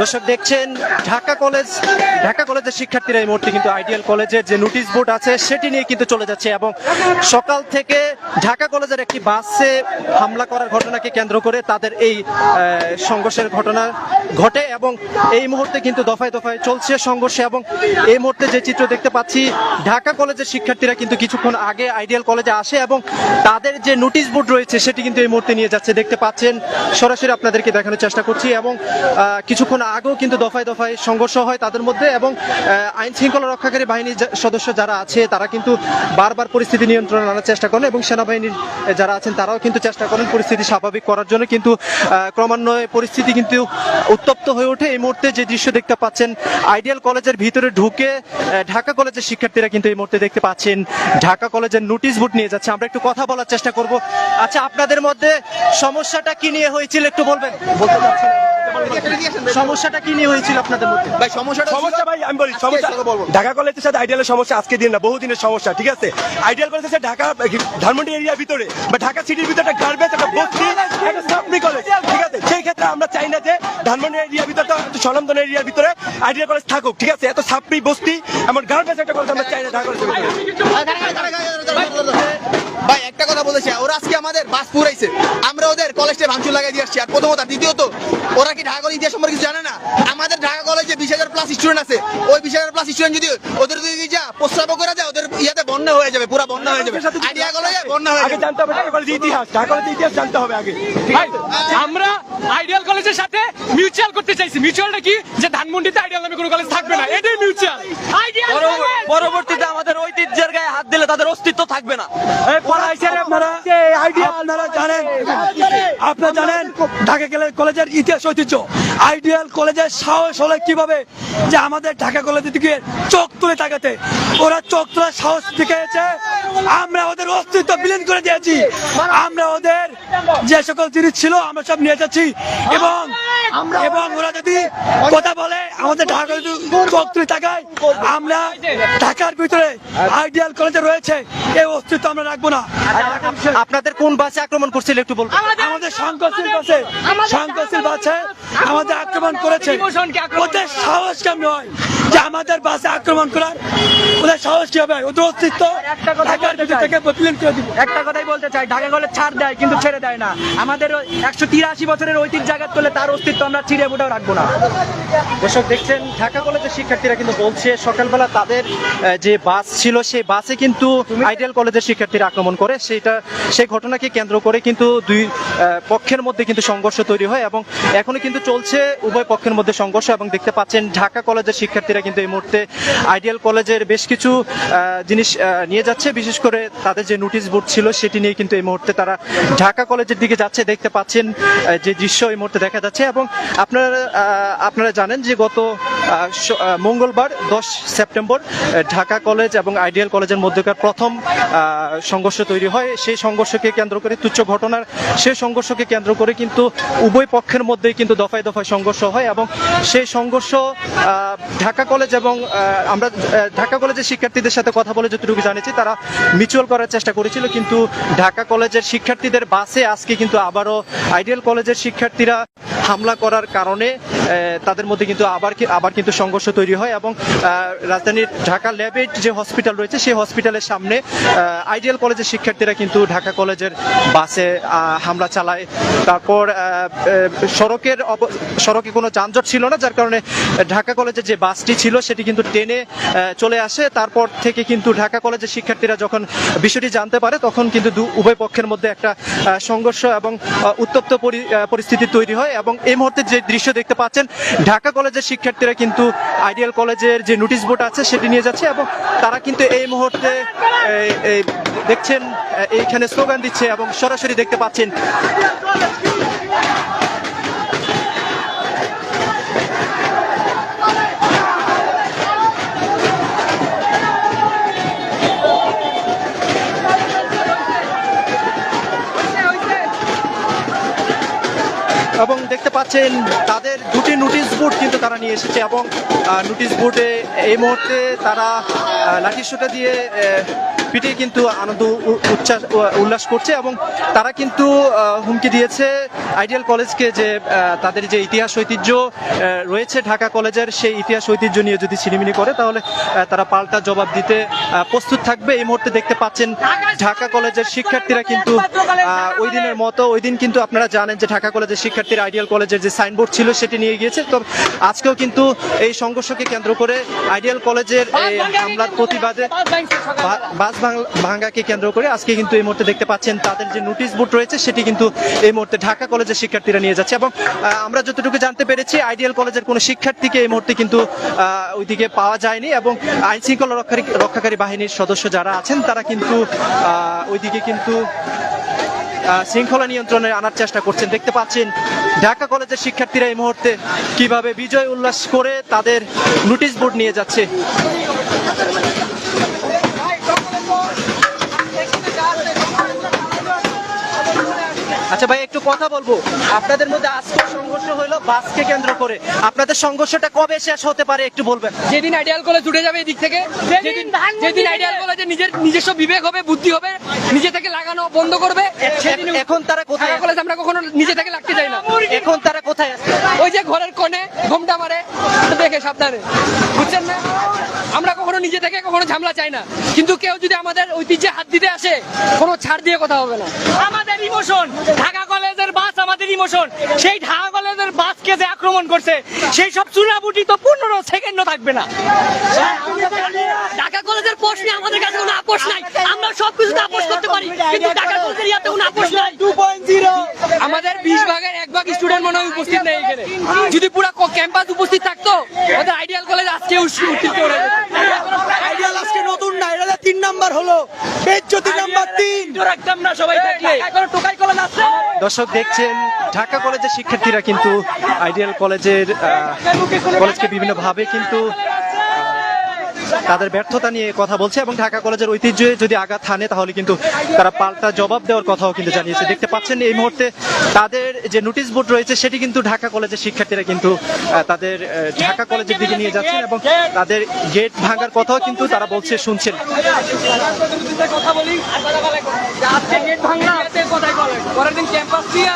দর্শক দেখছেন ঢাকা কলেজের শিক্ষার্থীরা এই মুহূর্তে কিন্তু আইডিয়াল কলেজের যে নোটিশ বোর্ড আছে সেটি নিয়ে কিন্তু চলে যাচ্ছে এবং সকাল থেকে ঢাকা কলেজের একটি বাসে হামলা করার ঘটনাকে কেন্দ্র করে তাদের এই সংঘর্ষের ঘটনা ঘটে এবং এই মুহূর্তে কিন্তু দফায় দফায় চলছে সংঘর্ষ এবং এই মুহূর্তে যে চিত্র দেখতে পাচ্ছি ঢাকা কলেজের শিক্ষার্থীরা কিন্তু কিছুক্ষণ আগে আইডিয়াল কলেজে আসে এবং তাদের যে নোটিশ বোর্ড রয়েছে সেটি কিন্তু এই মুহূর্তে নিয়ে যাচ্ছে। দেখতে পাচ্ছেন সরাসরি আপনাদেরকে দেখানোর চেষ্টা করছি এবং কিছুক্ষণ আগেও কিন্তু দফায় দফায় সংঘর্ষ হয় তাদের মধ্যে এবং আইন শৃঙ্খলা রক্ষাকারী বাহিনীর সদস্য যারা আছে তারা কিন্তু বারবার পরিস্থিতি নিয়ন্ত্রণে আনার চেষ্টা করেন এবং সেনাবাহিনীর যারা আছেন তারাও কিন্তু চেষ্টা করেন পরিস্থিতি স্বাভাবিক করার জন্য, কিন্তু ক্রমান্বয়ে পরিস্থিতি কিন্তু উত্তপ্ত হয়ে ওঠে। এই মুহূর্তে যে দৃশ্য দেখতে পাচ্ছেন আইডিয়াল কলেজের ভিতরে ঢুকে ঢাকা কলেজের শিক্ষার্থীরা কিন্তু এই মুহূর্তে দেখতে পাচ্ছেন ঢাকা কলেজের নোটিশ বোর্ড নিয়ে যাচ্ছে। আমরা একটু কথা বলার চেষ্টা করব। আচ্ছা, আপনাদের মধ্যে সমস্যাটা কি নিয়ে হয়েছিল একটু বলবেন? বলতে পারছেন সমস্যাটা কি নিয়ে হয়েছিল আপনাদের মধ্যে? ভাই সমস্যা ভাই আমি বলি, সমস্যা ঢাকা কলেজের সাথে আইডিয়ালের সমস্যা আজকে দিন না, বহুদিনের সমস্যা। ঠিক আছে, আইডিয়াল কলেজের সাথে ঢাকা ধানমন্ডি এরিয়ার ভিতরে বা ঢাকা সিটির ভিতরে একটা গার্বেজ, একটা বস্তি, একটা সাপ্লি কলেজ। ঠিক আছে, সেই ক্ষেত্রে আমরা চাই না যে ধানমন্ডি এরিয়ার ভিতরে, স্বনামধন্য এরিয়ার ভিতরে আইডিয়াল কলেজ থাকুক। ঠিক আছে, এত সাপ্লি বস্তি এমন গার্বেজ একটা কলেজ আমরা চাই না ঢাকা কলেজের ভিতরে। ভাই একটা কথা বলেছে, ওরা আজকে আমাদের বাস পুরাইছে, আমরা ওদের কলেজে ভাঙচুর লাগাই দিয়ে আসছি। আর প্রথমত, দ্বিতীয়ত ওরা কি ঢাকা কলেজ ইতিহাস সম্পর্কে কিছু জানে না? আমাদের ঢাকা কলেজে 20,000+ স্টুডেন্ট আছে, ওই 20,000+ স্টুডেন্ট যদি ওদের দিকে যা প্রস্তাব করে যায়, ওদের ইয়াতে বন্যা হয়ে যাবে, পুরো বন্যা হয়ে যাবে। আইডিয়া কলেজে বন্যা হয়ে আগে যাবে। জানতে হবে ঢাকা কলেজের ইতিহাস, ঢাকা কলেজের ইতিহাস জানতে হবে আগে। ভাই, আমরা আইডিয়াল কলেজের সাথে মিউচুয়াল করতে চাইছি। মিউচুয়ালটা কি? যে ধানমন্ডিতে আইডিয়াল নামে কোনো কলেজ থাকবে না, এটাই মিউচুয়াল। পরবর্তীতে আমাদের ঐতিহ্যের গায়ে হাত দিলে তাদের অস্তিত্ব থাকবে না। আপনারা জানেন ঢাকা কলেজের ইতিহাস ঐতিহ্য। আইডিয়াল কলেজের সাহস হলে কিভাবে যে আমাদের ঢাকা কলেজের দিকে চোখ তুলে তাকাতে, ওরা চোখ তোলার সাহস দেখিয়েছে। আমরা ওদের অস্তিত্ব বিলীন করে দিয়েছি। আমরা ওদের যে সকল জিনিস ছিল আমরা সব নিয়ে যাচ্ছি এবং ওরা যদি কথা বলে আমাদের ঢাকা কলেজে চোখ তুলে তাকায়, আমরা ঢাকার ভিতরে আইডিয়াল কলেজে রয়েছে এই অস্তিত্ব আমরা রাখবো না। আপনাদের কোন বাসে আক্রমণ করছিল একটু বলবেন? আমাদের শঙ্করশীল বাসে আমাদের আক্রমণ করেছে। ওদের সাহস কেমন হয় যে আমাদের বাসে আক্রমণ করার? ওদের সাহস কি হবে? ওদের অস্তিত্ব ঢাকার ভিতর থেকে বিলীন করে দিব। একটা কথাই বলতে চাই, ঢাকা কলেজ ছাড় দেয় কিন্তু ছেড়ে দেয় না। আমাদের 183 বছরের ঐতিহ্য জায়গা তোলে, তার অস্তিত্ব আমরা চিড়ে ফুটাও রাখবো না। দর্শক দেখছেন ঢাকা কলেজের শিক্ষার্থীরা কিন্তু বলছে সকালবেলা তাদের যে বাস ছিল সেই বাসে কিন্তু আইডিয়াল কলেজের শিক্ষার্থীরা আক্রমণ করে। সেই ঘটনাকে কেন্দ্র করে কিন্তু দুই পক্ষের মধ্যে কিন্তু সংঘর্ষ তৈরি হয় এবং এখনো কিন্তু চলছে উভয় পক্ষের মধ্যে সংঘর্ষ। এবং দেখতে পাচ্ছেন ঢাকা কলেজের শিক্ষার্থীরা কিন্তু এই মুহূর্তে আইডিয়াল কলেজের বেশ কিছু জিনিস নিয়ে যাচ্ছে, বিশেষ করে তাদের যে নোটিশ বোর্ড ছিল সেটি নিয়ে কিন্তু এই মুহূর্তে তারা ঢাকা কলেজের দিকে যাচ্ছে। দেখতে পাচ্ছেন যে দৃশ্য এই মুহূর্তে দেখা যাচ্ছে এবং আপনারা জানেন যে গত মঙ্গলবার 10 সেপ্টেম্বর ঢাকা কলেজ এবং আইডিয়াল কলেজের মধ্যকার প্রথম সংঘর্ষ তৈরি হয়। সেই সংঘর্ষকে কেন্দ্র করে তুচ্ছ ঘটনার সেই সংঘর্ষকে কেন্দ্র করে কিন্তু উভয় পক্ষের মধ্যেই কিন্তু দফায় দফায় সংঘর্ষ হয় এবং সেই সংঘর্ষ ঢাকা কলেজ এবং আমরা ঢাকা কলেজের শিক্ষার্থীদের সাথে কথা বলে যতটুকু জানিয়েছি তারা মিউচুয়াল করার চেষ্টা করেছিল, কিন্তু ঢাকা কলেজের শিক্ষার্থীদের বাসে আজকে কিন্তু আবারও আইডিয়াল কলেজের শিক্ষার্থীরা হামলা করার কারণে তাদের মধ্যে কিন্তু আবার কিন্তু সংঘর্ষ তৈরি হয় এবং রাজধানীর ঢাকা ল্যাবেট যে হসপিটাল রয়েছে সেই হসপিটালের সামনে আইডিয়াল কলেজের শিক্ষার্থীরা কিন্তু ঢাকা কলেজের বাসে হামলা চালায়। তারপর সড়কে কোনো যানজট ছিল না, যার কারণে ঢাকা কলেজের যে বাসটি ছিল সেটি কিন্তু ট্রেনে চলে আসে। তারপর থেকে কিন্তু ঢাকা কলেজের শিক্ষার্থীরা যখন বিষয়টি জানতে পারে তখন কিন্তু উভয় পক্ষের মধ্যে একটা সংঘর্ষ এবং উত্তপ্ত পরিস্থিতি তৈরি হয় এবং এই মুহূর্তে যে দৃশ্য দেখতে পাচ্ছেন ঢাকা কলেজের শিক্ষার্থীরা কিন্তু আইডিয়াল কলেজের যে নোটিশ বোর্ড আছে সেটি নিয়ে যাচ্ছে এবং তারা কিন্তু এই মুহূর্তে দেখছেন এইখানে স্লোগান দিচ্ছে এবং সরাসরি দেখতে পাচ্ছেন এবং দেখতে পাচ্ছেন তাদের দুটি নোটিশ বোর্ড কিন্তু তারা নিয়ে এসেছে এবং নোটিশ বোর্ডে এই মুহূর্তে তারা লাঠিসোঁটা দিয়ে পিটিয়ে কিন্তু আনন্দ উল্লাস করছে এবং তারা কিন্তু হুমকি দিয়েছে আইডিয়াল কলেজকে যে তাদের যে ইতিহাস ঐতিহ্য রয়েছে ঢাকা কলেজের, সেই ইতিহাস ঐতিহ্য নিয়ে যদি ছিনিমিনি করে তাহলে তারা পাল্টা জবাব দিতে প্রস্তুত থাকবে। এই মুহূর্তে দেখতে পাচ্ছেন ঢাকা কলেজের শিক্ষার্থীরা কিন্তু ওই দিনের মতো, ওই দিন কিন্তু আপনারা জানেন যে ঢাকা কলেজের শিক্ষার্থীরা আইডিয়াল কলেজের যে সাইনবোর্ড ছিল সেটি নিয়ে গিয়েছে। তো আজকেও কিন্তু এই সংঘর্ষকে কেন্দ্র করে আইডিয়াল কলেজের এই হামলার প্রতিবাদে বাস ভাঙ্গাকে কেন্দ্র করে আজকে কিন্তু এই মুহূর্তে দেখতে পাচ্ছেন তাদের যে নোটিশ বোর্ড রয়েছে সেটি কিন্তু এই মুহূর্তে ঢাকা কলেজের শিক্ষার্থীরা নিয়ে যাচ্ছে। এবং আমরা যতটুকু জানতে পেরেছি আইডিয়াল কলেজের কোনো শিক্ষার্থীকে এই মুহূর্তে কিন্তু ওইদিকে পাওয়া যায়নি এবং আইন শৃঙ্খলা রক্ষাকারী বাহিনীর সদস্য যারা আছেন তারা কিন্তু ওইদিকে কিন্তু শৃঙ্খলা নিয়ন্ত্রণে আনার চেষ্টা করছেন। দেখতে পাচ্ছেন ঢাকা কলেজের শিক্ষার্থীরা এই মুহূর্তে কিভাবে বিজয় উল্লাস করে তাদের নোটিশ বোর্ড নিয়ে যাচ্ছে। আচ্ছা ভাই, একটু কথা বলবো, আপনাদের মধ্যে আজকে সংঘর্ষ হলো বাসকে কেন্দ্র করে, আপনাদের সংঘর্ষটা কবে শেষ হতে পারে একটু বলবেন? যেদিন আইডিয়াল কলেজ উঠে যাবে এদিক থেকে, যেদিন আইডিয়াল কলেজে নিজস্ব বিবেক হবে, বুদ্ধি হবে, নিজে থেকে লাগানো বন্ধ করবে, এখন তারা কোথায়? কলেজ আমরা কখনো নিজে থেকে লাগতে চাই না। এখন তারা কোথায় আছে? ওই যে ঘরের কোণে ঘোমটা মারে, দেখে সাবধানে, বুঝছেন না? আমরা কখনো নিজে থেকে কখনো ঝামেলা চাই না, কিন্তু কেউ যদি আমাদের ঐতিহ্যে হাত দিতে আসে কোনো ছাড় দিয়ে কথা হবে না। আমাদের ইমোশন, ঢাকা কলেজের বাস আমাদের ইমোশন। সেই ঢাকা কলেজের বাসকে যে আক্রমণ করছে সেই সব চুনাবুটি তো 15 সেকেন্ডও থাকবে না। ঢাকা কলেজের প্রশ্নে আমাদের কাছে কোনো আপোষ নাই, আমরা সবকিছুতে আপোষ করতে পারি, কিন্তু ঢাকা কলেজের ইয়াতে কোনো আপোষ নাই। 2.0 আমাদের 20 ভাগের 1 ভাগ স্টুডেন্ট মনে হয় উপস্থিত নেই এখানে। যদি পুরো ক্যাম্পাস উপস্থিত থাকতো ওদের আইডিয়াল কলেজ আজকে উত্তীর্ণ হয়ে যেত। আইডিয়াল আজকে নতুন না, এটা 3 নাম্বার হলো, বেজ্জতি নাম্বার 3 রাখতাম না সবাই থাকলে। এখন টোকাই কলেজ আছে। দর্শক দেখছেন ঢাকা কলেজের শিক্ষার্থীরা কিন্তু আইডিয়াল কলেজকে বিভিন্নভাবে কিন্তু তাদের ব্যর্থতা নিয়ে কথা বলছে এবং ঢাকা কলেজের ঐতিহ্যে যদি আঘাত হানে তাহলে কিন্তু তারা পাল্টা জবাব দেওয়ার কথাও কিন্তু জানিয়েছে। দেখতে পাচ্ছেন এই মুহূর্তে তাদের যে নোটিশ বোর্ড রয়েছে সেটি কিন্তু ঢাকা কলেজের শিক্ষার্থীরা কিন্তু তাদের ঢাকা কলেজের দিকে নিয়ে যাচ্ছেন এবং তাদের গেট ভাঙার কথাও কিন্তু তারা বলছে, শুনছেন। কথা বলি আজকে গেট ভাঙা, কোথায় বলেন পরের দিন ক্যাম্পাস দিয়ে